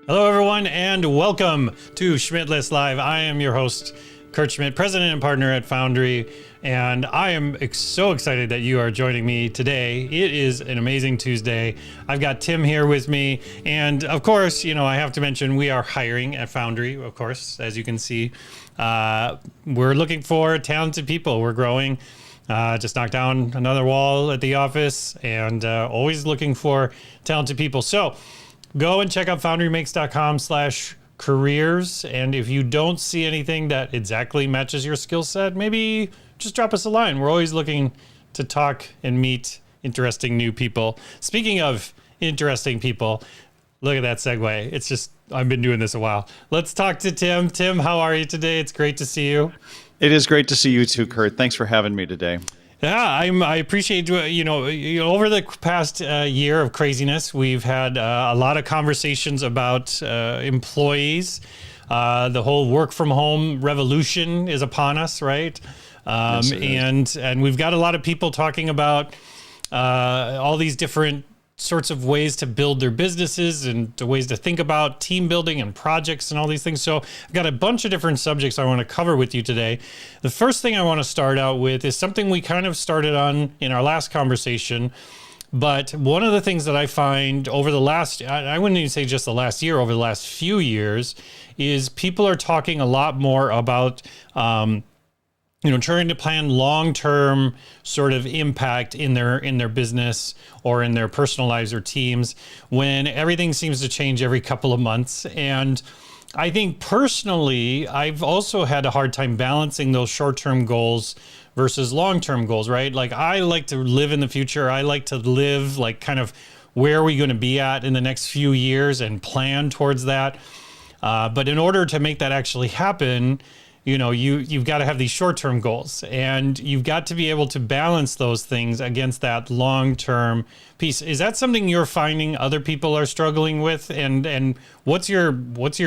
Hello, everyone, and welcome to Schmidt List Live. I am your host, Kurt Schmidt, president and partner at Foundry, and I am so excited that you are joining me today. It is an amazing Tuesday. I've got Tim here with me, and of course, I have to mention we are hiring at Foundry, of course, as you can see. We're looking for talented people. We're growing. Just knocked down another wall at the office, and always looking for talented people. So go and check out foundrymakes.com/careers. And if you don't see anything that exactly matches your skill set, maybe just drop us a line. We're always looking to talk and meet interesting new people. Speaking of interesting people, look at that segue. It's just, I've been doing this a while. Let's talk to Tim. Tim, how are you today? It's great to see you. It is great to see you too, Kurt. Thanks for having me today. Yeah, I appreciate, over the past year of craziness, we've had a lot of conversations about employees. The whole work from home revolution is upon us, right? And we've got a lot of people talking about all these different sorts of ways to build their businesses and the ways to think about team building and projects and all these things. So I've got a bunch of different subjects I want to cover with you today. The first thing I want to start out with is something we kind of started on in our last conversation. But one of the things that I find over the last, I wouldn't even say just the last year, over the last few years, is people are talking a lot more about trying to plan long-term sort of impact in their business or in their personal lives or teams when everything seems to change every couple of months. And I think personally, I've also had a hard time balancing those short-term goals versus long-term goals, right? Like, I like to live in the future. I like to live like kind of where are we going to be at in the next few years and plan towards that. But in order to make that actually happen, you've got to have these short-term goals, and you've got to be able to balance those things against that long-term piece. Is that something you're finding other people are struggling with? And what's your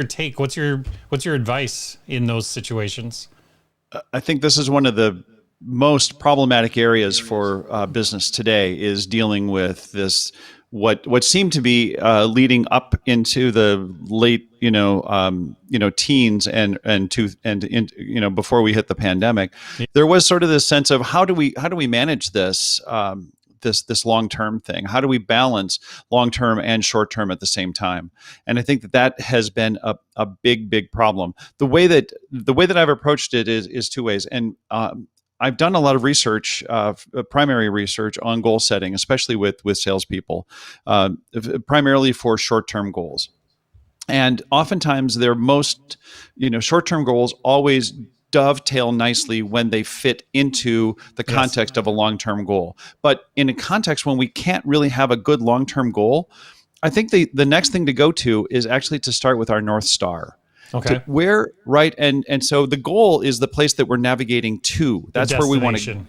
take? What's your advice in those situations? I think this is one of the most problematic areas for business today, is dealing with this what seemed to be leading up into the late teens and before we hit the pandemic. There was sort of this sense of how do we manage this this long-term thing? How do we balance long-term and short-term at the same time? And I think that has been a big problem. The way that I've approached it is two ways. And I've done a lot of research, primary research on goal setting, especially with salespeople, primarily for short-term goals. And oftentimes their most, short-term goals always dovetail nicely when they fit into the context of a long-term goal. But in a context when we can't really have a good long-term goal, I think the next thing to go to is actually to start with our North Star. Okay. And so the goal is the place that we're navigating to. That's where we want to.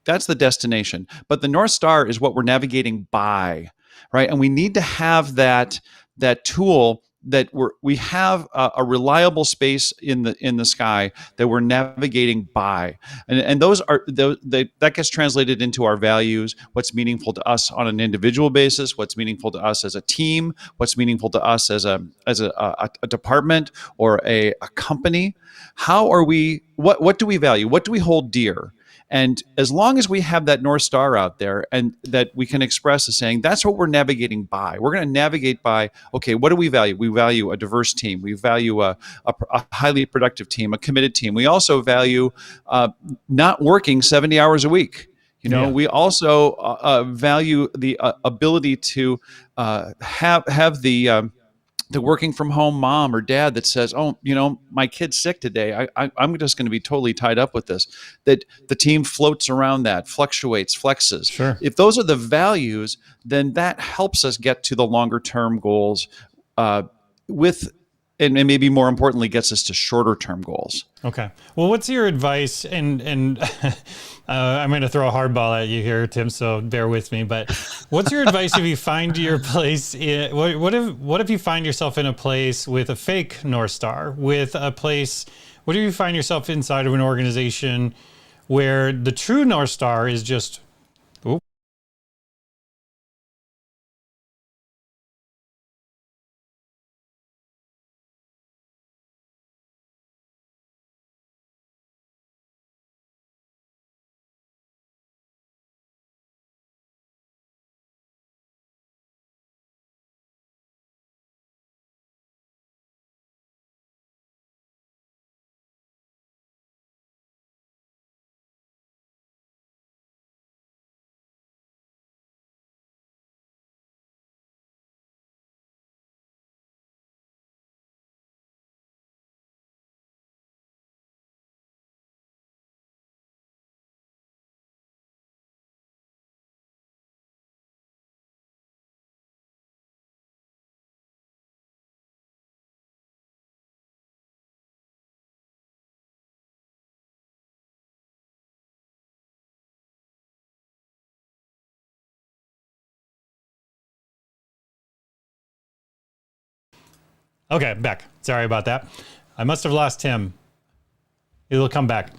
That's the destination. But the North Star is what we're navigating by, right? And we need to have that tool that we have a reliable space in the sky that we're navigating by, and that gets translated into our values. What's meaningful to us on an individual basis? What's meaningful to us as a team? What's meaningful to us as a department or a company? How are we? What do we value? What do we hold dear? And as long as we have that North Star out there and that we can express as saying, that's what we're navigating by. We're going to navigate by, okay, what do we value? We value a diverse team. We value a highly productive team, a committed team. We also value not working 70 hours a week. We also value the ability to have the working from home mom or dad that says, oh, my kid's sick today. I'm just going to be totally tied up with this. That the team floats around that, fluctuates, flexes. Sure. If those are the values, then that helps us get to the longer term goals and maybe more importantly, gets us to shorter term goals. Okay. Well, what's your advice? And I'm going to throw a hardball at you here, Tim, so bear with me. But what's your advice if you find your place? What if you find yourself in a place with a fake North Star, what if you find yourself inside of an organization where the true North Star is just Okay, I'm back. Sorry about that. I must have lost Tim. It'll come back.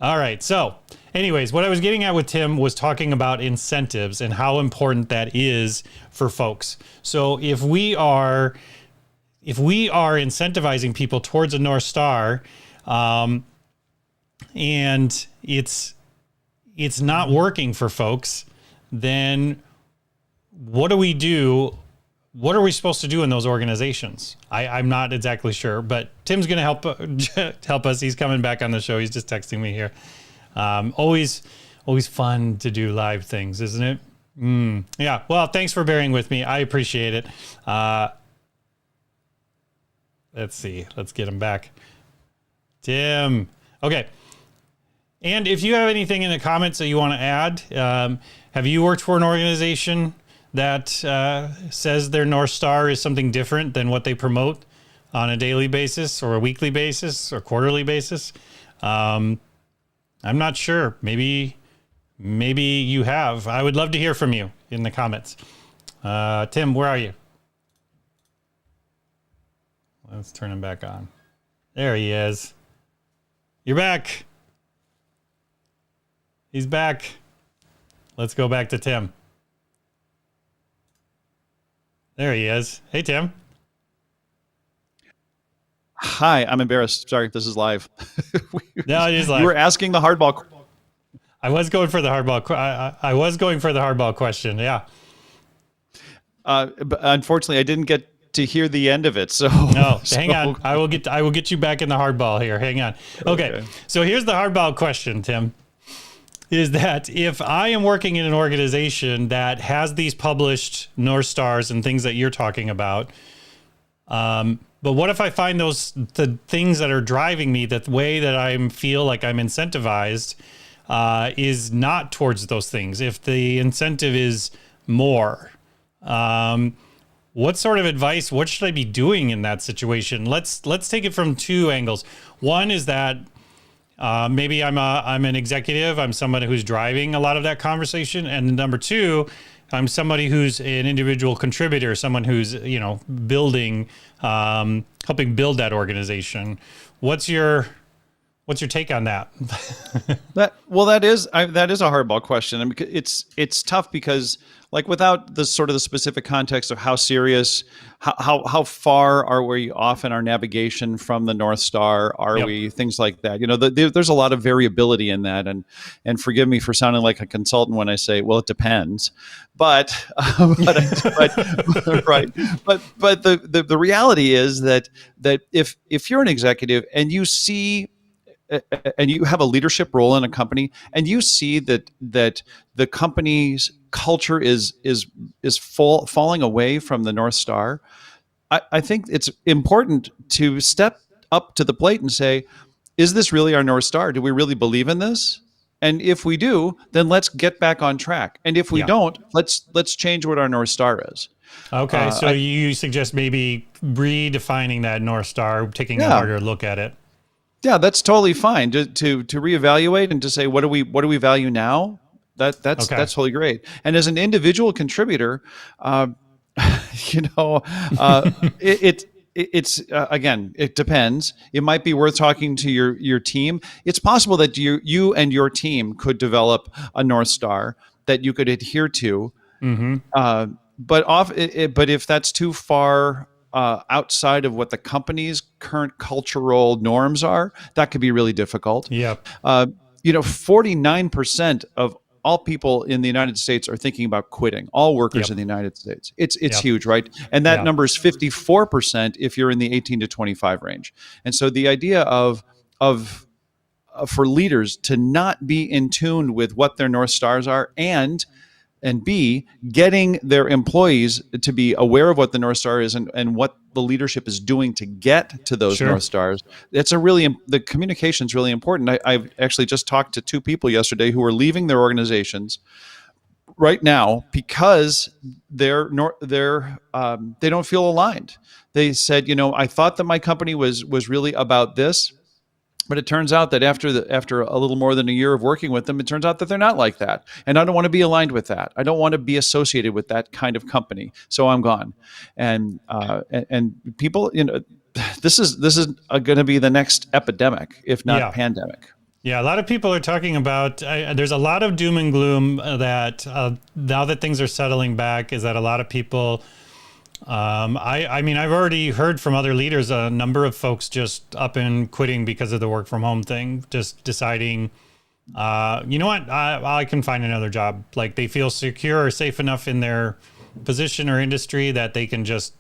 All right. So anyways, what I was getting at with Tim was talking about incentives and how important that is for folks. So if we are incentivizing people towards a North Star, and it's not working for folks, then what do we do? What are we supposed to do in those organizations? I'm not exactly sure, but Tim's going to help us. He's coming back on the show. He's just texting me here. Always fun to do live things, isn't it? Yeah. Well, thanks for bearing with me. I appreciate it. Let's see. Let's get him back. Tim. Okay. And if you have anything in the comments that you want to add, have you worked for an organization that says their North Star is something different than what they promote on a daily basis or a weekly basis or quarterly basis? I'm not sure. Maybe you have. I would love to hear from you in the comments. Tim, where are you? Let's turn him back on. There he is. You're back. He's back. Let's go back to Tim. There he is. Hey, Tim. Hi, I'm embarrassed. Sorry, this is live. No, it is live. You were asking the hardball. I was going for the hardball. I was going for the hardball question. Yeah. But unfortunately, I didn't get to hear the end of it. So no, hang on. I will get you back in the hardball here. Hang on. Okay. So here's the hardball question, Tim. Is that if I am working in an organization that has these published North Stars and things that you're talking about, but what if I find the things that are driving me, the way that I feel like I'm incentivized, is not towards those things? If the incentive is more, what sort of advice? What should I be doing in that situation? Let's take it from two angles. One is that maybe I'm an executive. I'm somebody who's driving a lot of that conversation. And number two, I'm somebody who's an individual contributor, someone who's, building, helping build that organization. What's your take on that? That is a hardball question. I mean, it's tough because, like, without the sort of the specific context of how serious, how far are we off in our navigation from the North Star? Are we things like that? There's a lot of variability in that, and forgive me for sounding like a consultant when I say, well, it depends. But right. But the reality is that if you're an executive and you see, and you have a leadership role in a company, and you see that the company's culture is falling away from the North Star, I think it's important to step up to the plate and say, is this really our North Star? Do we really believe in this? And if we do, then let's get back on track. And if we don't, let's change what our North Star is. Okay, so you suggest maybe redefining that North Star, taking a harder look at it. Yeah, that's totally fine to reevaluate and to say, what do we value now? That's totally great. And as an individual contributor, it's again, it depends. It might be worth talking to your team. It's possible that you and your team could develop a North Star that you could adhere to. Mm-hmm. But if that's too far outside of what the company's current cultural norms are, that could be really difficult. Yep. 49% of all people in the United States are thinking about quitting. All workers in the United States. It's huge, right? And that number is 54% if you're in the 18 to 25 range. And so the idea of for leaders to not be in tune with what their North Stars are, and B, getting their employees to be aware of what the North Star is and what the leadership is doing to get to those North Stars. The communication is really important. I've actually just talked to two people yesterday who are leaving their organizations right now because they don't feel aligned. They said, I thought that my company was really about this, But it turns out that after a little more than a year of working with them, it turns out that they're not like that. And I don't want to be aligned with that. I don't want to be associated with that kind of company. So I'm gone. And people, this is going to be the next epidemic, if not pandemic. Yeah, a lot of people are talking about, there's a lot of doom and gloom that now that things are settling back, is that a lot of people, I mean, I've already heard from other leaders, a number of folks just up and quitting because of the work from home thing, just deciding, you know what, I can find another job. Like they feel secure or safe enough in their position or industry that they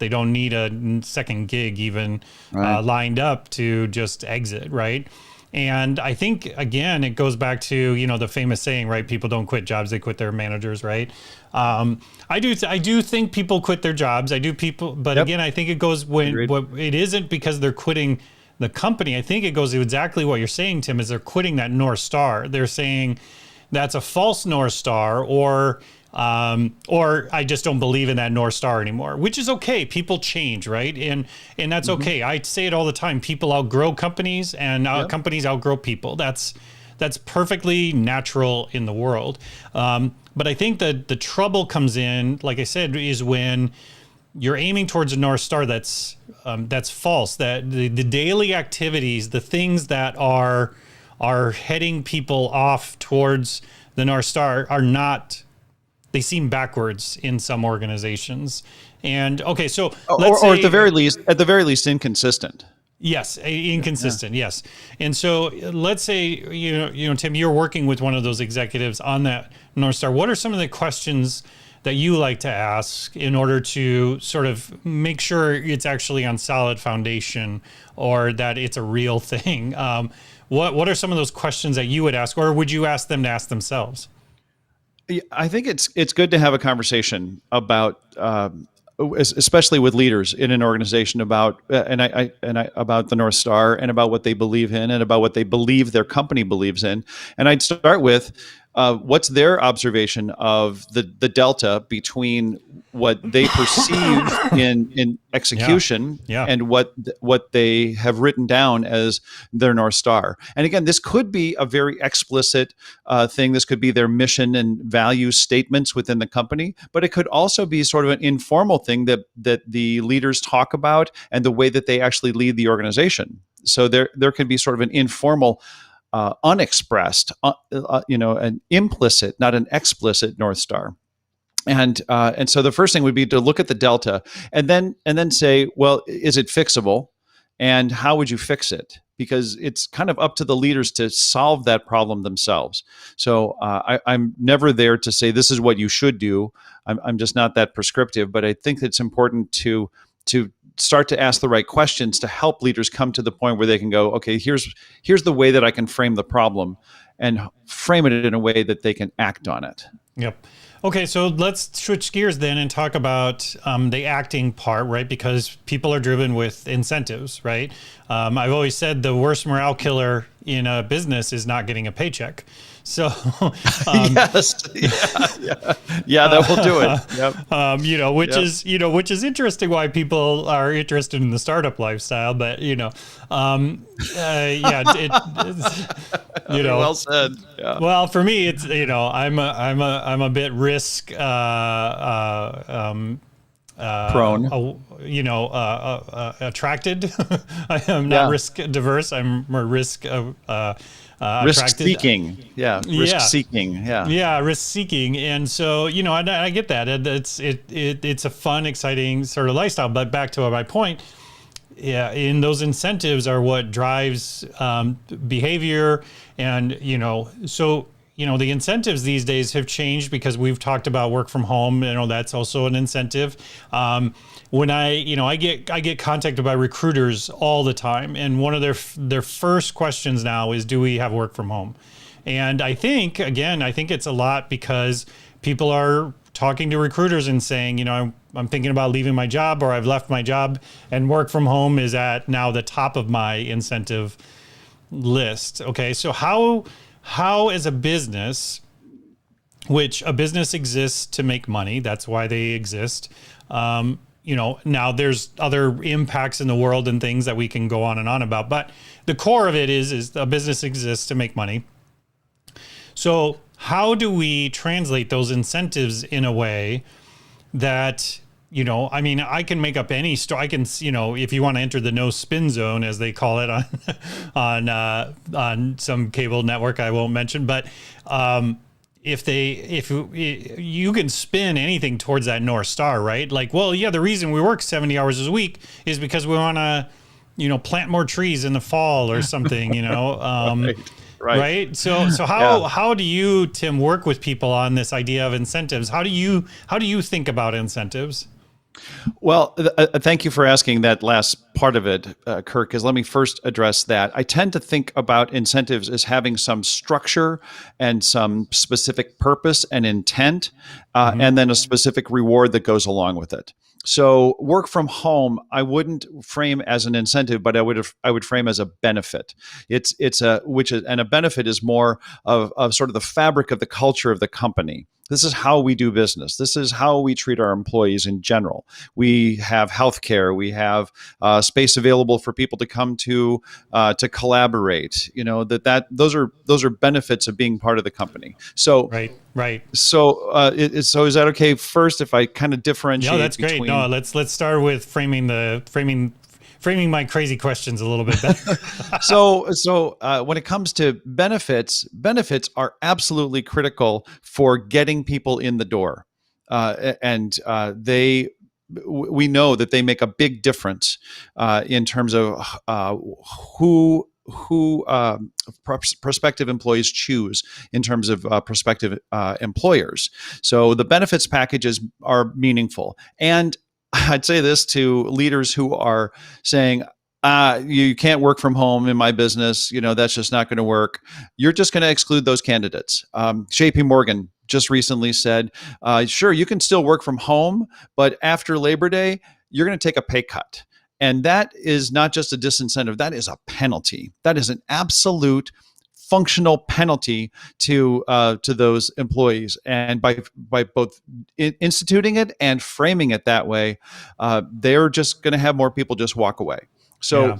don't need a second gig even lined up to just exit, right? And I think, again, it goes back to, the famous saying, right? People don't quit jobs, they quit their managers, right? I do think people quit their jobs. But again, I think it goes it isn't because they're quitting the company. I think it goes to exactly what you're saying, Tim, is they're quitting that North Star. They're saying that's a false North Star, or I just don't believe in that North Star anymore, which is okay. People change, right? And that's okay. I say it all the time. People outgrow companies, and companies outgrow people. That's perfectly natural in the world. But I think that the trouble comes in, like I said, is when you're aiming towards a North Star that's false. That the daily activities, the things that are heading people off towards the North Star are not. They seem backwards in some organizations. And okay, so let's say, at the very least, inconsistent. Yes, inconsistent. Yeah. Yes, and so let's say Tim, you're working with one of those executives on that North Star. What are some of the questions that you like to ask in order to sort of make sure it's actually on solid foundation, or that it's a real thing? What are some of those questions that you would ask, or would you ask them to ask themselves? I think it's good to have a conversation about, especially with leaders in an organization, about about the North Star, and about what they believe in, and about what they believe their company believes in. And I'd start with what's their observation of the delta between what they perceive in execution and what they have written down as their North Star. And again, this could be a very explicit thing. This could be their mission and value statements within the company, but it could also be sort of an informal thing that the leaders talk about, and the way that they actually lead the organization. So there could be sort of an informal, unexpressed, an implicit, not an explicit North Star. And so the first thing would be to look at the delta, and then say, well, is it fixable, and how would you fix it? Because it's kind of up to the leaders to solve that problem themselves. So I'm never there to say this is what you should do. I'm just not that prescriptive. But I think it's important to start to ask the right questions to help leaders come to the point where they can go, okay, here's the way that I can frame the problem, and frame it in a way that they can act on it. Yep. Okay, so let's switch gears then and talk about the acting part, right? Because people are driven with incentives, right? I've always said the worst morale killer in a business is not getting a paycheck. So yes, yeah, that will do it. Yep. Which is interesting why people are interested in the startup lifestyle. But well said. Yeah. Well, for me, it's I'm a bit risk prone. Attracted. I am not risk diverse. I'm more risk risk seeking. Risk seeking. Risk seeking. And so I get that. It's a fun, exciting sort of lifestyle. But back to my point. Yeah, in those incentives are what drives behavior, and so the incentives these days have changed because we've talked about work from home. That's also an incentive. When I get contacted by recruiters all the time, and one of their first questions now is, do we have work from home? And I think it's a lot because people are talking to recruiters and saying, I'm thinking about leaving my job, or I've left my job, and work from home is at now the top of my incentive list. Okay, so how as a business, which a business exists to make money, that's why they exist, now there's other impacts in the world and things that we can go on and on about, but the core of it is a business exists to make money. So how do we translate those incentives in a way that, I can make up any story. I can, if you want to enter the no spin zone, as they call it on some cable network I won't mention, but if you can spin anything towards that North Star, right? Like, well, yeah, the reason we work 70 hours a week is because we want to, plant more trees in the fall or something, Right. So how do you, Tim, work with people on this idea of incentives? How do you think about incentives? Well, thank you for asking that last part of it, Kirk, because let me first address that. I tend to think about incentives as having some structure and some specific purpose and intent, and then a specific reward that goes along with it. So work from home, I wouldn't frame as an incentive, but I would frame as a benefit. And a benefit is more of sort of the fabric of the culture of the company. This is how we do business. This is how we treat our employees in general. We have healthcare. We have space available for people to come to collaborate. Those are benefits of being part of the company. So right. So so is that okay? First, if I kind of differentiate. No, that's great. No, let's start with framing my crazy questions a little bit better. So when it comes to benefits are absolutely critical for getting people in the door, and we know that they make a big difference in terms of who prospective employees choose in terms of prospective employers. So the benefits packages are meaningful. And I'd say this to leaders who are saying, you can't work from home in my business. That's just not going to work. You're just going to exclude those candidates. JP Morgan just recently said, sure, you can still work from home, but after Labor Day, you're going to take a pay cut. And that is not just a disincentive, that is a penalty. That is an absolute functional penalty to those employees. And by both instituting it and framing it that way, they're just going to have more people just walk away. So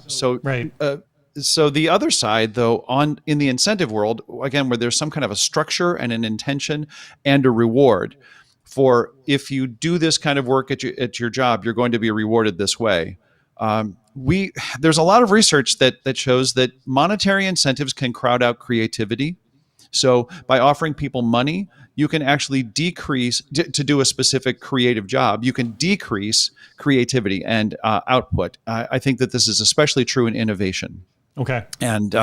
the other side, though, in the incentive world, again, where there's some kind of a structure and an intention and a reward for, if you do this kind of work at your job, you're going to be rewarded this way. There's a lot of research that shows that monetary incentives can crowd out creativity. So by offering people money, you can actually decrease to do a specific creative job. You can decrease creativity and output. I think that this is especially true in innovation. Okay. And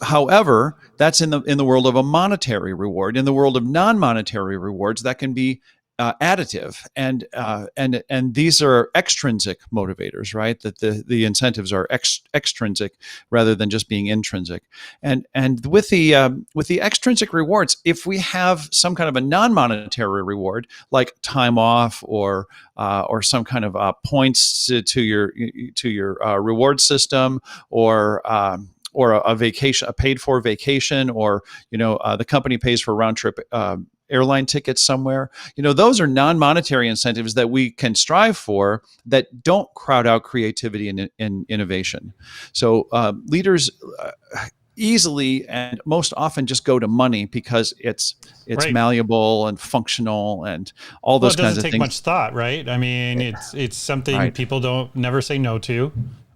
however, that's in the world of a monetary reward. In the world of non-monetary rewards, that can be additive, and these are extrinsic motivators, right? That the incentives are extrinsic rather than just being intrinsic. And with the extrinsic rewards, if we have some kind of a non-monetary reward like time off or some kind of points to your reward system, or a vacation, a paid for vacation, or the company pays for round trip airline tickets somewhere. Those are non-monetary incentives that we can strive for that don't crowd out creativity and innovation. So leaders easily and most often just go to money because it's malleable and functional and all those kinds of things. It doesn't take much thought, right? I mean, it's something people don't never say no to.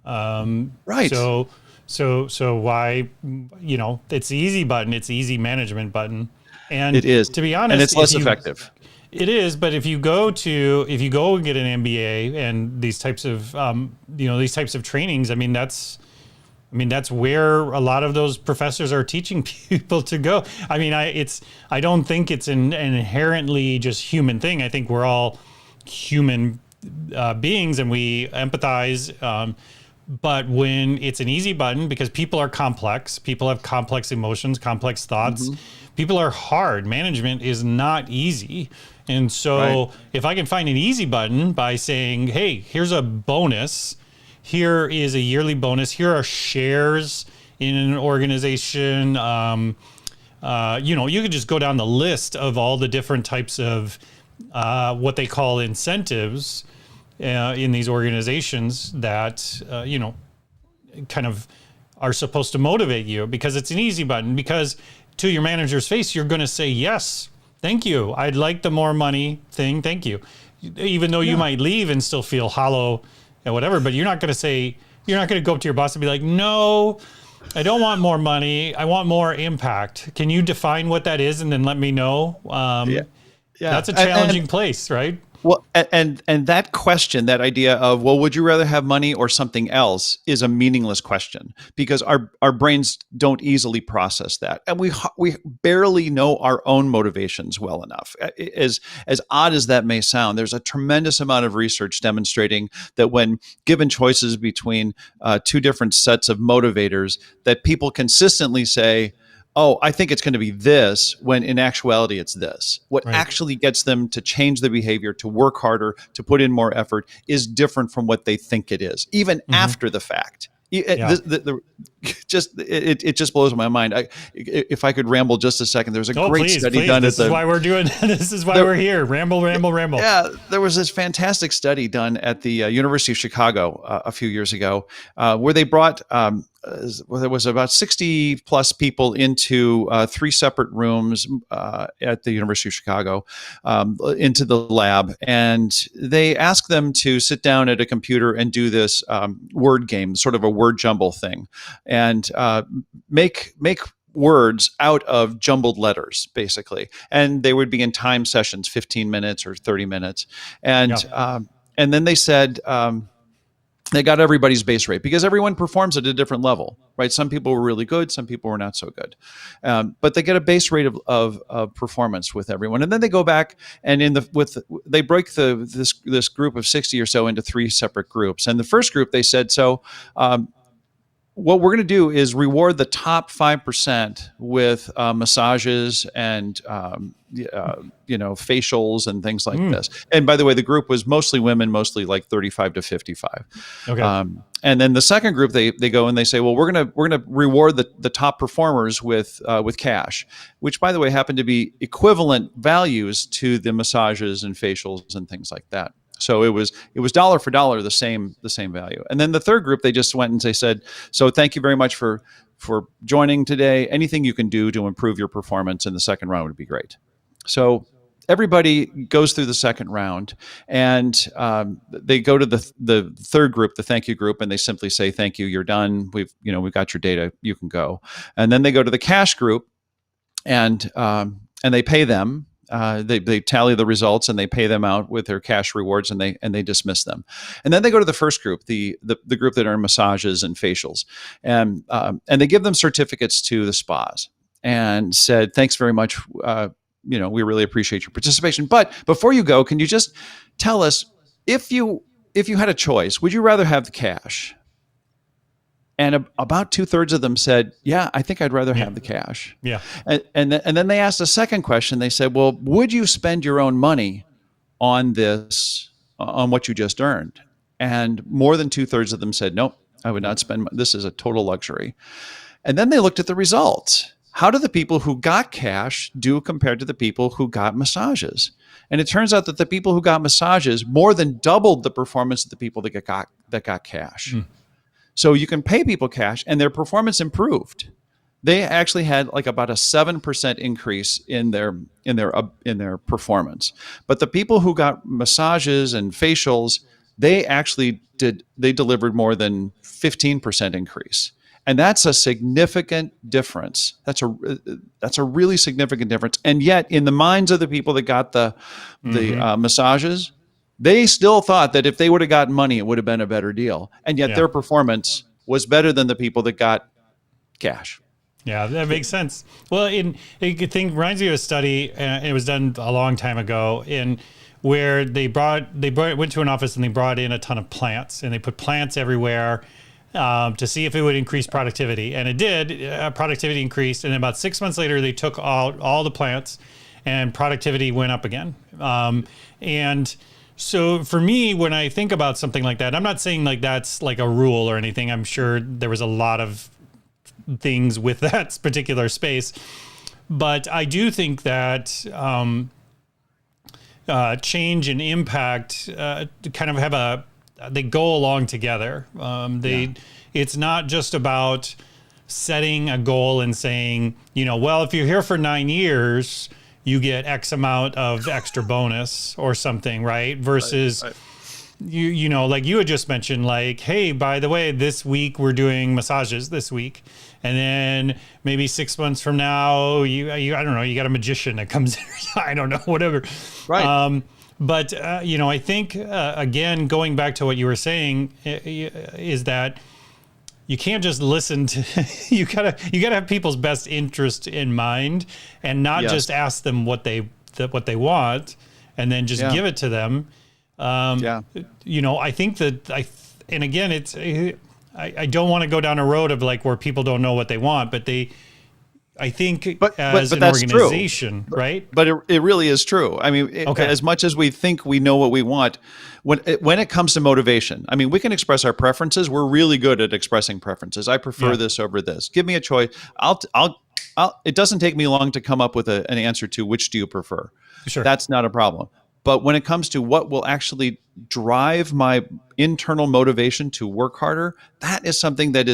Right. So why, it's the easy button. It's the easy management button. And it is, to be honest, and it's less effective. It is, but if you go and get an MBA and these types of trainings, that's where a lot of those professors are teaching people to go. I don't think it's an inherently just human thing. I think we're all human beings and we empathize. But when it's an easy button, because people are complex, people have complex emotions, complex thoughts, people are hard. Management is not easy. And so if I can find an easy button by saying, hey, here's a bonus, here is a yearly bonus, here are shares in an organization, you could just go down the list of all the different types of what they call incentives. in these organizations that, kind of are supposed to motivate you, because it's an easy button, because to your manager's face, you're going to say, yes, thank you. I'd like the more money thing. Thank you. Even though you might leave and still feel hollow and whatever, but you're not going to go up to your boss and be like, no, I don't want more money. I want more impact. Can you define what that is and then let me know? That's a challenging place, right? Well, and that question, that idea of, well, would you rather have money or something else, is a meaningless question, because our brains don't easily process that, and we barely know our own motivations well enough. As odd as that may sound, there's a tremendous amount of research demonstrating that when given choices between two different sets of motivators, that people consistently say, oh, I think it's going to be this, when in actuality it's this. What actually gets them to change the behavior, to work harder, to put in more effort, is different from what they think it is, even after the fact. It just blows my mind. If I could ramble just a second, there's a great study done. This is why we're doing. This is why we're here. Ramble. Yeah, there was this fantastic study done at the University of Chicago a few years ago, where they brought. There was about 60 plus people into 3 separate rooms at the University of Chicago, into the lab, and they asked them to sit down at a computer and do this word game, sort of a word jumble thing, and make words out of jumbled letters, basically. And they would be in time sessions, 15 minutes or 30 minutes, and then they said. They got everybody's base rate, because everyone performs at a different level, right? Some people were really good, some people were not so good, but they get a base rate of performance with everyone, and then they go back and they break this group of 60 or so into 3 separate groups. And the first group, they said, so what we're going to do is reward the top 5% with massages and facials and things like this. And by the way, the group was mostly women, mostly like 35 to 55. Okay. And then the second group, they go and they say, well, we're gonna reward the top performers with cash, which, by the way, happened to be equivalent values to the massages and facials and things like that. So it was dollar for dollar the same value. And then the third group, they just went and they said, so thank you very much for joining today. Anything you can do to improve your performance in the second round would be great. So everybody goes through the second round, and they go to the third group, the thank you group, and they simply say, thank you, you're done. We've got your data, you can go. And then they go to the cash group, and they pay them. They tally the results and they pay them out with their cash rewards, and they dismiss them. And then they go to the first group, the group that earn massages and facials, and they give them certificates to the spas and said, thanks very much. We really appreciate your participation. But before you go, can you just tell us, if you had a choice, would you rather have the cash? And about 2/3 of them said, yeah, I think I'd rather have the cash. Yeah. And then they asked a second question. They said, well, would you spend your own money on this, on what you just earned? And more than 2/3 of them said, nope, I would not spend. This is a total luxury. And then they looked at the results. How do the people who got cash do compared to the people who got massages? And it turns out that the people who got massages more than doubled the performance of the people that got cash. So you can pay people cash and their performance improved. They actually had like about a 7% increase in their performance. But the people who got massages and facials, they delivered more than 15% increase. And that's a significant difference. That's a really significant difference. And yet, in the minds of the people that got the massages, they still thought that if they would have gotten money, it would have been a better deal. And yet their performance was better than the people that got cash. Yeah, that makes sense. Well, reminds me of a study, and it was done a long time ago, where they went to an office and they brought in a ton of plants, and they put plants everywhere to see if it would increase productivity. And it did. Productivity increased. And about 6 months later, they took out all the plants and productivity went up again. And so for me, when I think about something like that, I'm not saying like that's like a rule or anything. I'm sure there was a lot of things with that particular space. But I do think that change and impact kind of they go along together. It's not just about setting a goal and saying, well, if you're here for 9 years, you get X amount of extra bonus or something, right? Versus Right. you know, like you had just mentioned, like, hey, by the way, this week we're doing massages this week. And then maybe 6 months from now, you I don't know, you got a magician that comes in. I don't know, whatever. Right. But I think, again, going back to what you were saying, is that you can't just listen to, you gotta have people's best interest in mind, and not just ask them what they want and then just give it to them. I think that and again, I don't want to go down a road of like where people don't know what they want, but I think as an organization, right? But it really is true. I mean, as much as we think we know what we want, when it comes to motivation, I mean, we can express our preferences. We're really good at expressing preferences. I prefer this over this. Give me a choice. It doesn't take me long to come up with an answer to which do you prefer. Sure. That's not a problem. But when it comes to what will actually drive my internal motivation to work harder, that is something that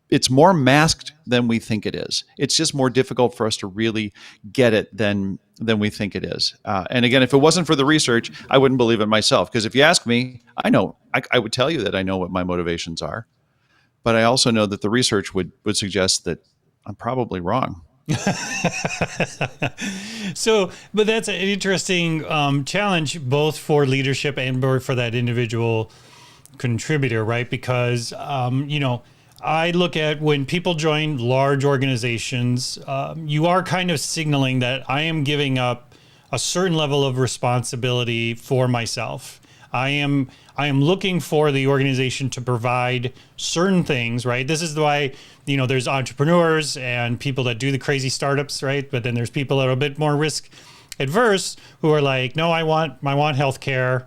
it's more masked than we think it is. It's just more difficult for us to really get it than we think it is. And again, if it wasn't for the research, I wouldn't believe it myself. Because if you ask me, I know, I would tell you that I know what my motivations are. But I also know that the research would suggest that I'm probably wrong. But that's an interesting challenge, both for leadership and for that individual contributor, right? Because, I look at when people join large organizations, you are kind of signaling that I am giving up a certain level of responsibility for myself. I am looking for the organization to provide certain things, right? This is why, there's entrepreneurs and people that do the crazy startups, right? But then there's people that are a bit more risk adverse who are like, no, I want healthcare.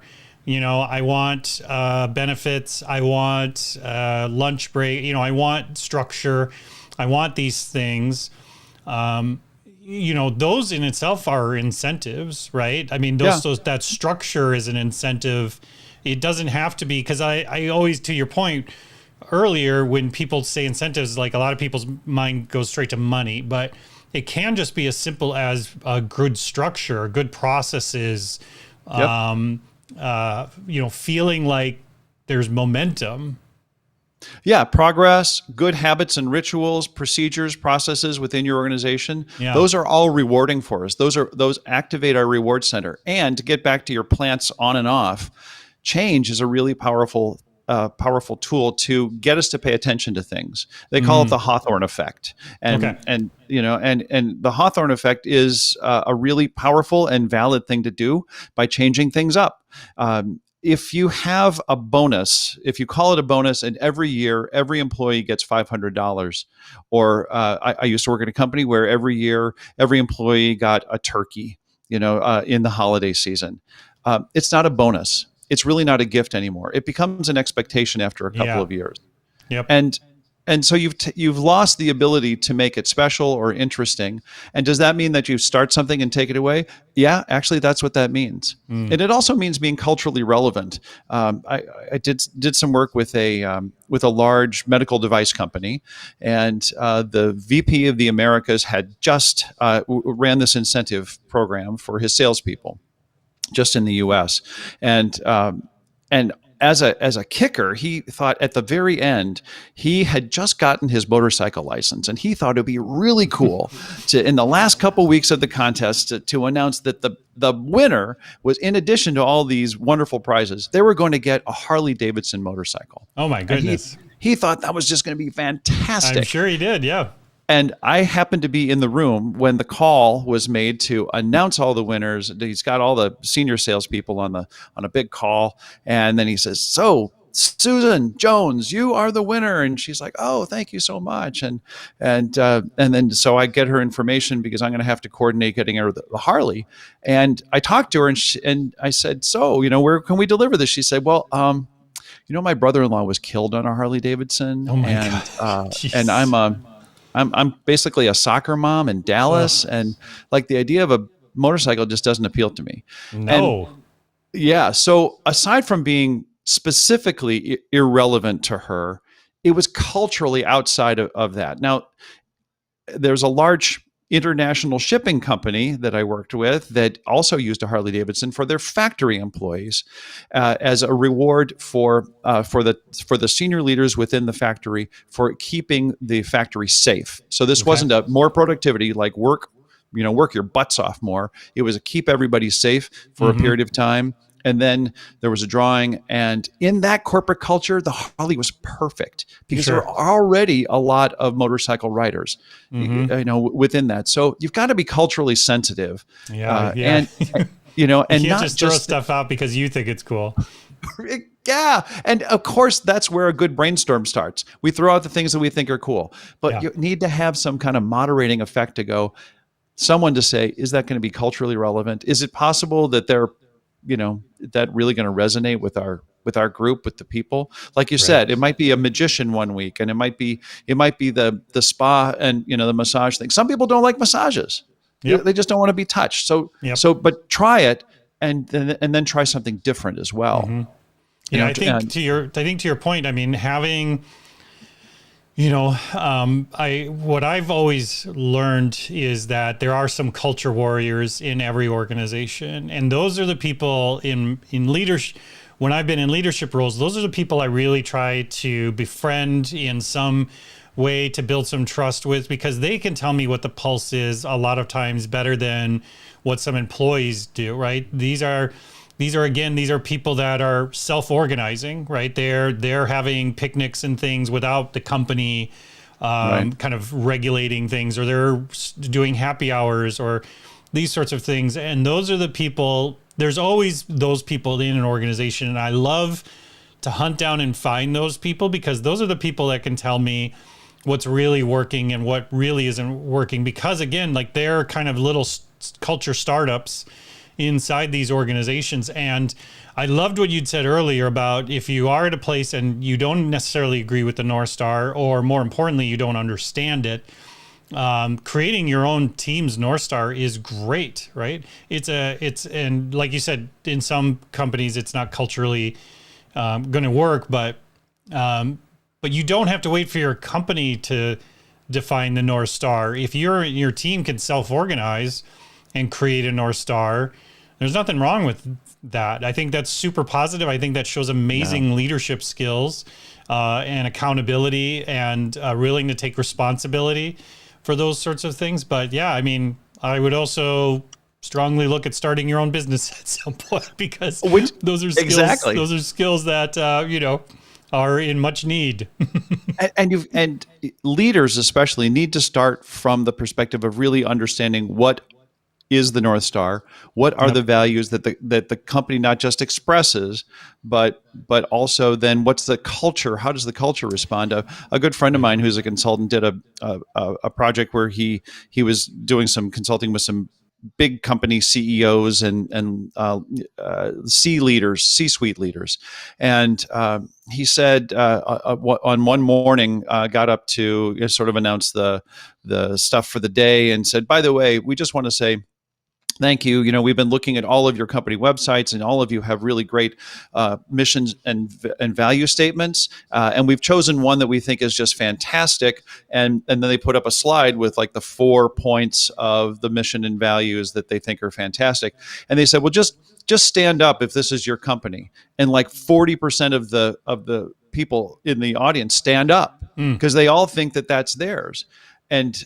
I want benefits. I want lunch break. I want structure. I want these things. Those in itself are incentives, right? I mean, that structure is an incentive. It doesn't have to be, because I always, to your point earlier, when people say incentives, like a lot of people's mind goes straight to money, but it can just be as simple as a good structure, good processes, feeling like there's momentum. Yeah, progress, good habits and rituals, procedures, processes within your organization. Yeah. Those are all rewarding for us. Those activate our reward center. And to get back to your plants on and off, change is a really powerful tool to get us to pay attention to things. They call it the Hawthorne Effect. And the Hawthorne Effect is a really powerful and valid thing to do by changing things up. If you have a bonus, if you call it a bonus, and every year every employee gets $500, or I used to work at a company where every year every employee got a turkey, in the holiday season. It's not a bonus. It's really not a gift anymore. It becomes an expectation after a couple of years. Yep. And so you've lost the ability to make it special or interesting. And does that mean that you start something and take it away? Yeah, actually, that's what that means. And it also means being culturally relevant. I did some work with a large medical device company, and the VP of the Americas had just ran this incentive program for his salespeople, just in the U.S. And as a kicker, he thought at the very end, he had just gotten his motorcycle license, and he thought it'd be really cool to, in the last couple weeks of the contest, to announce that the winner was, in addition to all these wonderful prizes, they were going to get a Harley Davidson motorcycle. Oh my goodness! He thought that was just going to be fantastic. I'm sure he did. Yeah. And I happened to be in the room when the call was made to announce all the winners. He's got all the senior salespeople on a big call, and then he says, "So, Susan Jones, you are the winner." And she's like, "Oh, thank you so much." And then so I get her information because I'm going to have to coordinate getting her the Harley. And I talked to her, and I said, "So, where can we deliver this?" She said, "Well, my brother-in-law was killed on a Harley Davidson, oh my God. And I'm basically a soccer mom in Dallas, and like the idea of motorcycle just doesn't appeal to me. No. And yeah. So aside from being specifically irrelevant to her, it was culturally outside of that. Now, there's a large international shipping company that I worked with that also used a Harley Davidson for their factory employees as a reward for the senior leaders within the factory for keeping the factory safe. So this wasn't a more productivity, like work your butts off more. It was a keep everybody safe for a period of time. And then there was a drawing, and in that corporate culture, the Harley was perfect because there were already a lot of motorcycle riders, within that. So you've got to be culturally sensitive, and you can't not just throw stuff out because you think it's cool. Yeah, and of course that's where a good brainstorm starts. We throw out the things that we think are cool, but you need to have some kind of moderating effect to go. Someone to say, is that going to be culturally relevant? Is it possible that they're that really going to resonate with our group, with the people? Like you said, it might be a magician one week, and it might be the spa and the massage thing. Some people don't like massages. They just don't want to be touched. So but try it, and then try something different as well. I think to your point, I mean, having what I've always learned is that there are some culture warriors in every organization. And those are the people in leadership. When I've been in leadership roles, those are the people I really try to befriend in some way to build some trust with, because they can tell me what the pulse is a lot of times better than what some employees do, right? These are people that are self-organizing, right? They're having picnics and things without the company kind of regulating things, or they're doing happy hours or these sorts of things. And those are the people, there's always those people in an organization. And I love to hunt down and find those people, because those are the people that can tell me what's really working and what really isn't working. Because again, like, they're kind of little culture startups inside these organizations. And I loved what you'd said earlier about if you are at a place and you don't necessarily agree with the North Star, or more importantly, you don't understand it, creating your own team's North Star is great, right? And like you said, in some companies, it's not culturally going to work, but you don't have to wait for your company to define the North Star. If your team can self-organize and create a North Star, there's nothing wrong with that. I think that's super positive. I think that shows amazing leadership skills and accountability, and willing to take responsibility for those sorts of things. But yeah, I mean, I would also strongly look at starting your own business at some point, because those are skills. Those are skills that are in much need. and leaders especially need to start from the perspective of really understanding what is the North Star, what are the values that the company not just expresses, but also then what's the culture? How does the culture respond? A good friend of mine who's a consultant did a project where he was doing some consulting with some big company CEOs and C-suite leaders. And he said on one morning, got up to sort of announce the stuff for the day and said, by the way, we just want to say, thank you. We've been looking at all of your company websites, and all of you have really great missions and value statements. And we've chosen one that we think is just fantastic. And then they put up a slide with like the 4 points of the mission and values that they think are fantastic. And they said, well, just stand up if this is your company. And like 40% of the people in the audience stand up because they all think that that's theirs. And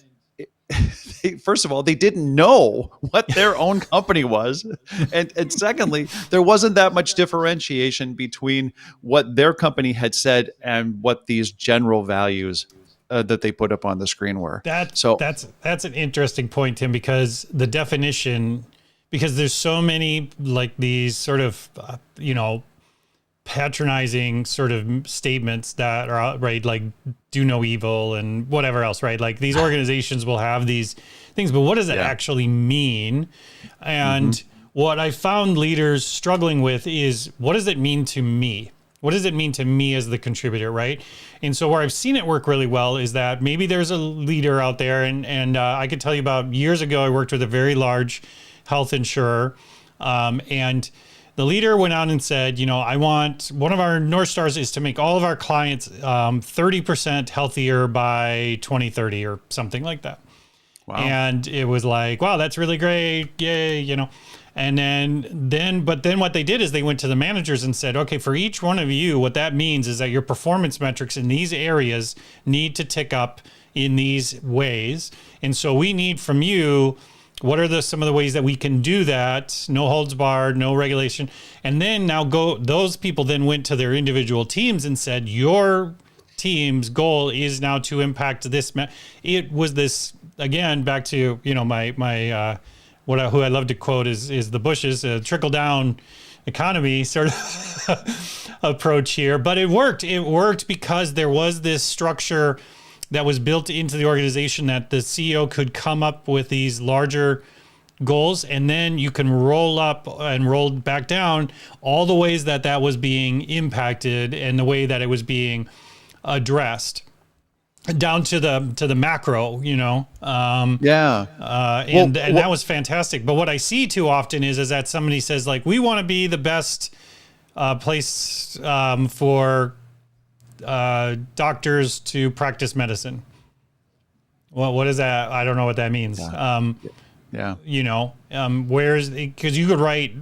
first of all, they didn't know what their own company was. And secondly, there wasn't that much differentiation between what their company had said and what these general values that they put up on the screen were. That's an interesting point, Tim, because the definition, because there's so many like these sort of, patronizing sort of statements that are right, like do no evil and whatever else, right? Like these organizations will have these things, but what does it actually mean? And what I found leaders struggling with is, what does it mean to me? What does it mean to me as the contributor, right? And so where I've seen it work really well is that maybe there's a leader out there, and I could tell you about years ago, I worked with a very large health insurer. And the leader went on and said, I want, one of our North Stars is to make all of our clients 30% healthier by 2030 or something like that. Wow. And it was like, wow, that's really great. Yay, And then what they did is they went to the managers and said, okay, for each one of you, what that means is that your performance metrics in these areas need to tick up in these ways. And so we need from you, what are some of the ways that we can do that? No holds barred, no regulation. And then those people then went to their individual teams and said, your team's goal is now to impact this. It was this, again, back to, my who I love to quote is the Bushes, trickle down economy sort of approach here. But it worked. It worked because there was this structure that was built into the organization that the CEO could come up with these larger goals, and then you can roll up and roll back down all the ways that was being impacted and the way that it was being addressed down to the macro, and that was fantastic. But what I see too often is that somebody says, like, we want to be the best place for doctors to practice medicine. Well, what is that? I don't know what that means. Where's, because you could write,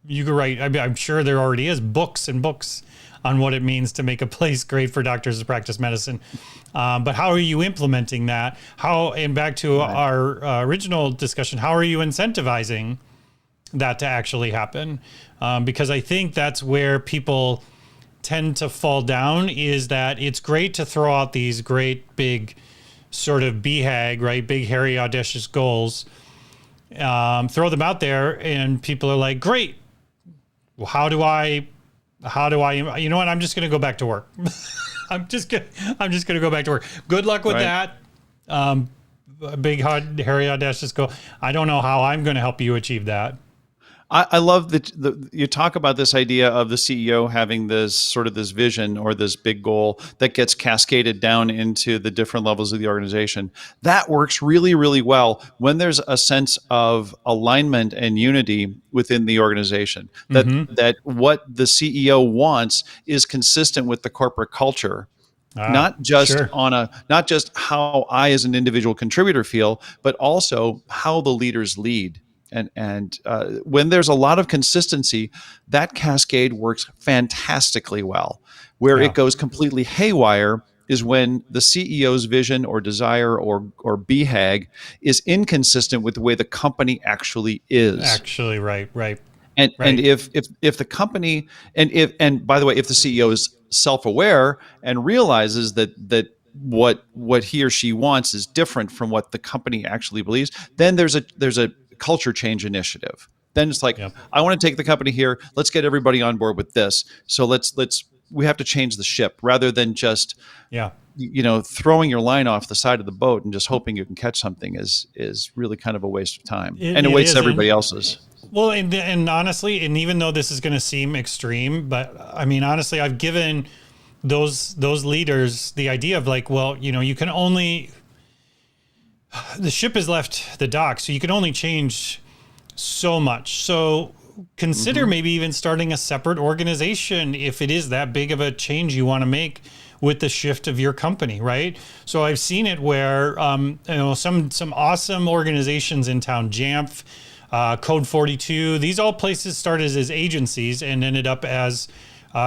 I'm sure there already is books and books on what it means to make a place great for doctors to practice medicine. But how are you implementing that? And back to our original discussion, how are you incentivizing that to actually happen? Because I think that's where people tend to fall down, is that it's great to throw out these great big sort of BHAG, right? Big, hairy, audacious goals. Throw them out there and people are like, great. Well, how do I, you know what? I'm just going to go back to work. I'm just going to go back to work. Good luck with that. A big, hairy, audacious goal. I don't know how I'm going to help you achieve that. I love that you talk about this idea of the CEO having this sort of this vision or this big goal that gets cascaded down into the different levels of the organization. That works really, really well when there's a sense of alignment and unity within the organization. That what the CEO wants is consistent with the corporate culture. Not just not just how I as an individual contributor feel, but also how the leaders lead. And when there's a lot of consistency, that cascade works fantastically well. Where it goes completely haywire is when the CEO's vision or desire or BHAG is inconsistent with the way the company actually is. Actually, right. And if the company and by the way, if the CEO is self-aware and realizes that what he or she wants is different from what the company actually believes, then there's a culture change initiative. Then it's like, I want to take the company here. Let's get everybody on board with this. So we have to change the ship rather than just, throwing your line off the side of the boat and just hoping you can catch something is really kind of a waste of time. It wastes everybody else's. Well, and honestly, and even though this is going to seem extreme, but I mean, honestly, I've given those leaders the idea of like, well, you can only, the ship has left the dock, so you can only change so much. So consider maybe even starting a separate organization if it is that big of a change you want to make with the shift of your company, right? So I've seen it where some awesome organizations in town, Jamf, Code 42, these all places started as agencies and ended up as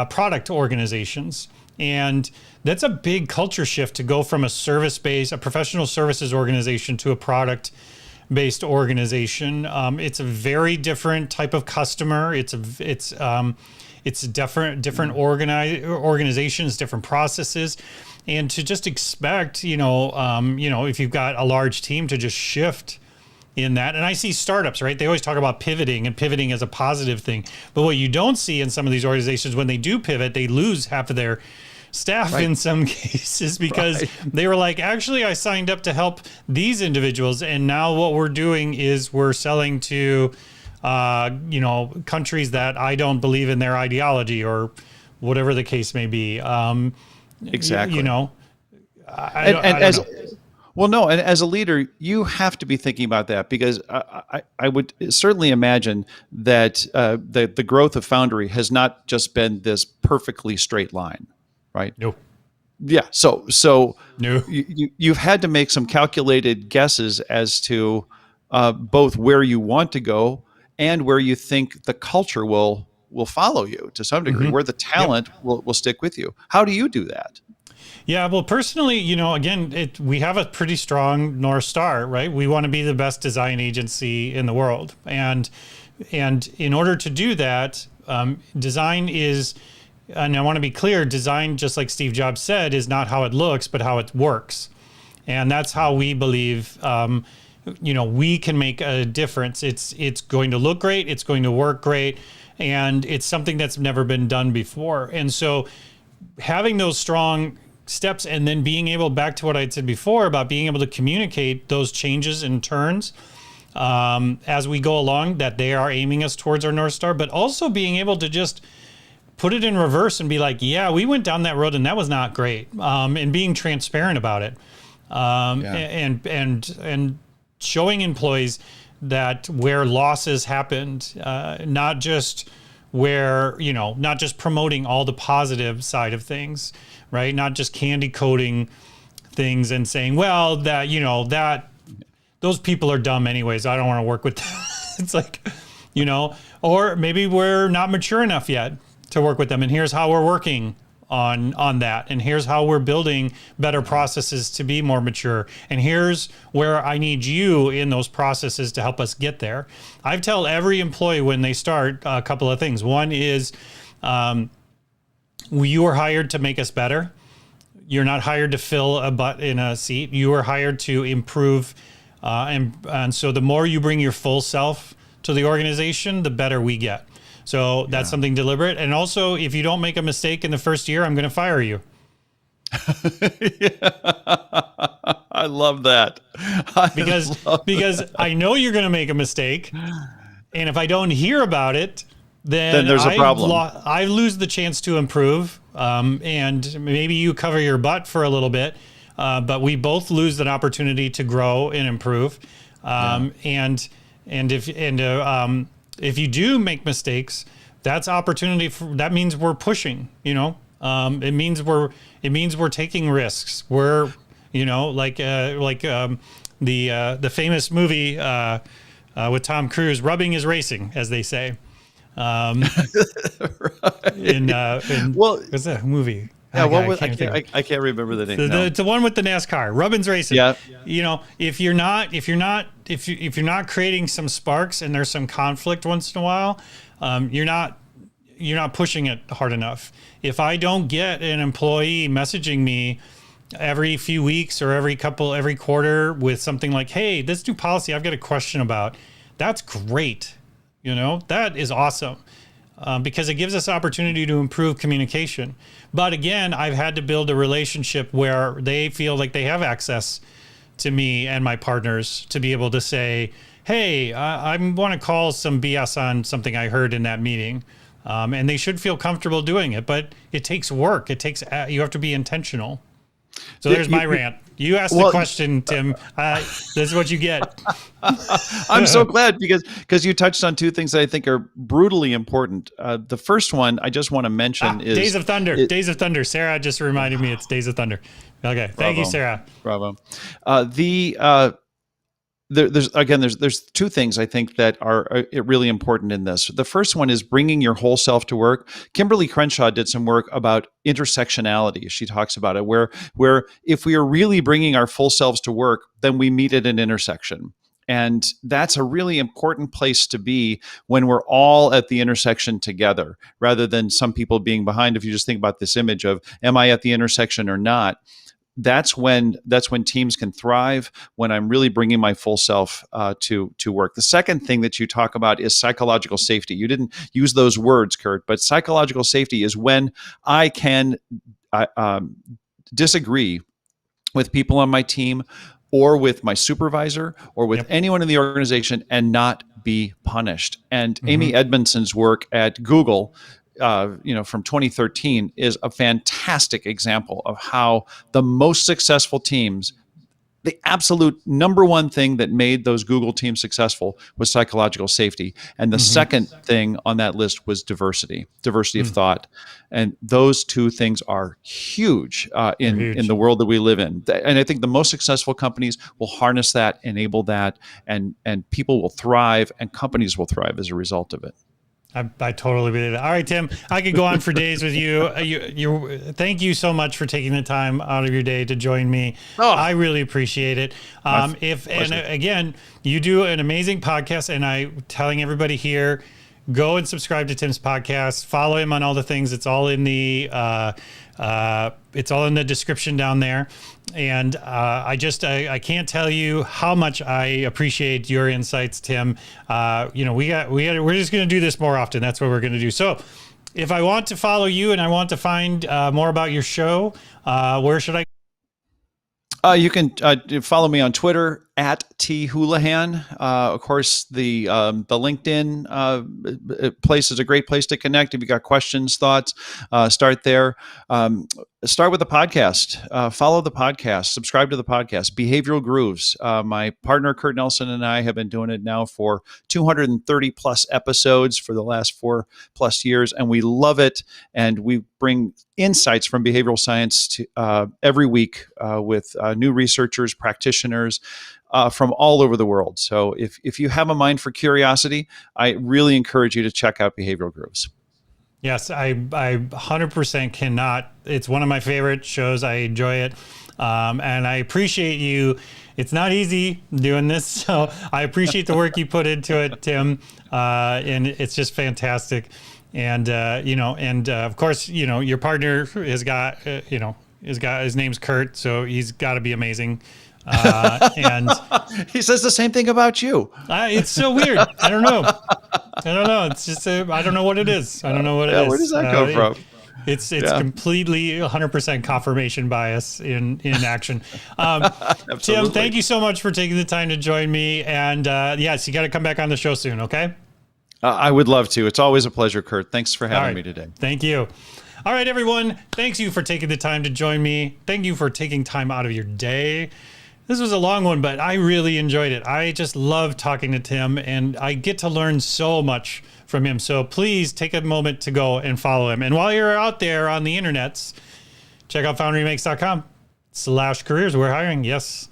product organizations. And that's a big culture shift to go from a professional services organization to a product-based organization. It's a very different type of customer. It's different organizations, different processes, and to just expect, if you've got a large team to just shift in that. And I see startups, right? They always talk about pivoting and pivoting as a positive thing. But what you don't see in some of these organizations, when they do pivot, they lose half of their staff in some cases because they were like, actually, I signed up to help these individuals. And now what we're doing is we're selling to, countries that I don't believe in their ideology or whatever the case may be. Exactly. I don't know. Well, no, and as a leader, you have to be thinking about that, because I would certainly imagine that the growth of Foundry has not just been this perfectly straight line, right? No. Yeah. So No. you've had to make some calculated guesses as to both where you want to go and where you think the culture will follow you to some degree, where the talent will stick with you. How do you do that? Yeah, well, personally, again, we have a pretty strong North Star, right? We want to be the best design agency in the world, and in order to do that, design is, and I want to be clear, design, just like Steve Jobs said, is not how it looks, but how it works, and that's how we believe. We can make a difference. It's going to look great. It's going to work great, and it's something that's never been done before. And so, having those strong steps, and then being able, back to what I said before about being able to communicate those changes and turns as we go along, that they are aiming us towards our North Star, but also being able to just put it in reverse and be like, yeah, we went down that road and that was not great, and being transparent about it, and showing employees that where losses happened, not just not just promoting all the positive side of things, right? Not just candy coating things and saying, well, that those people are dumb anyways, I don't want to work with them. It's like, or maybe we're not mature enough yet to work with them, and here's how we're working on that, and here's how we're building better processes to be more mature, and here's where I need you in those processes to help us get there. I tell every employee when they start a couple of things. One is, you are hired to make us better. You're not hired to fill a butt in a seat. You are hired to improve, and so the more you bring your full self to the organization, the better we get. So that's something deliberate. And also, if you don't make a mistake in the first year, I'm going to fire you. I love that. Because I know you're going to make a mistake. And if I don't hear about it, then there's a problem. I lose the chance to improve. And maybe you cover your butt for a little bit. But we both lose an opportunity to grow and improve. And if you do make mistakes, that's opportunity that means we're pushing, it means we're taking risks. We're, the famous movie, with Tom Cruise, rubbing is racing, as they say. Right. What's that movie? Yeah, I can't remember the name. It's the one with the NASCAR. Rubbin's racing. Yeah. If you're not creating some sparks and there's some conflict once in a while, you're not pushing it hard enough. If I don't get an employee messaging me every few weeks or every quarter with something like, hey, this new policy I've got a question about, that's great. That is awesome. Because it gives us opportunity to improve communication. But again, I've had to build a relationship where they feel like they have access to me and my partners to be able to say, hey, I want to call some BS on something I heard in that meeting. And they should feel comfortable doing it, but it takes work. You have to be intentional. So there's my rant. You asked the question, Tim. This is what you get. I'm so glad because you touched on two things that I think are brutally important. The first one I just want to mention is Days of Thunder. Days of Thunder. Sarah just reminded me it's Days of Thunder. Okay, thank you, Sarah. Bravo. There's two things I think that are really important in this. The first one is bringing your whole self to work. Kimberly Crenshaw did some work about intersectionality. She talks about it, where if we are really bringing our full selves to work, then we meet at an intersection. And that's a really important place to be when we're all at the intersection together, rather than some people being behind. If you just think about this image of, am I at the intersection or not? That's when teams can thrive, when I'm really bringing my full self to work. The second thing that you talk about is psychological safety. You didn't use those words, Kurt, but psychological safety is when I can disagree with people on my team or with my supervisor or with anyone in the organization and not be punished. And Amy Edmondson's work at Google from 2013 is a fantastic example of how the most successful teams the absolute number one thing that made those Google teams successful was psychological safety. And the second thing on that list was diversity of thought. And those two things are huge in the world that we live in. And I think the most successful companies will harness that, enable that, and people will thrive and companies will thrive as a result of it. I totally believe that. All right, Tim, I could go on for days with you. Thank you so much for taking the time out of your day to join me. I really appreciate it. And again, you do an amazing podcast, and I'm telling everybody here, go and subscribe to Tim's podcast. Follow him on all the things. It's all in the description down there. And I can't tell you how much I appreciate your insights, Tim. We're just going to do this more often. That's what we're going to do. So if I want to follow you and I want to find more about your show, where should I? You can follow me on Twitter at T Houlihan. Of course, the LinkedIn place is a great place to connect. If you got questions, thoughts, start there. Start with the podcast. Follow the podcast. Subscribe to the podcast. Behavioral Grooves. My partner Kurt Nelson and I have been doing it now for 230 plus episodes for the last 4+ years, and we love it. And we bring insights from behavioral science to, every week with new researchers, practitioners. From all over the world. So if you have a mind for curiosity, I really encourage you to check out Behavioral Grooves. Yes, I 100% cannot. It's one of my favorite shows. I enjoy it. And I appreciate you. It's not easy doing this, so I appreciate the work you put into it, Tim. And it's just fantastic. And, of course, your partner has got, his name's Kurt, so he's got to be amazing. And he says the same thing about you. It's so weird. I don't know. It's just I don't know what it is. I don't know what it is. Where does that come from? It's completely 100% confirmation bias in action. Tim, thank you so much for taking the time to join me. And yes, you got to come back on the show soon. Okay. I would love to. It's always a pleasure, Kurt. Thanks for having me today. Thank you. All right, everyone. Thanks you for taking the time to join me. Thank you for taking time out of your day. This was a long one, but I really enjoyed it. I just love talking to Tim, and I get to learn so much from him. So please take a moment to go and follow him. And while you're out there on the internets, check out foundrymakes.com/careers. We're hiring. Yes.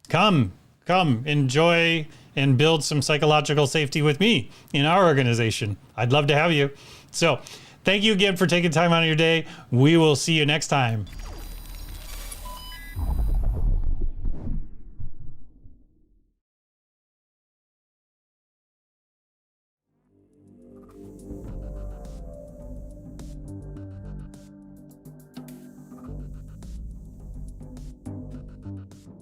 Come, enjoy and build some psychological safety with me in our organization. I'd love to have you. So thank you again for taking time out of your day. We will see you next time.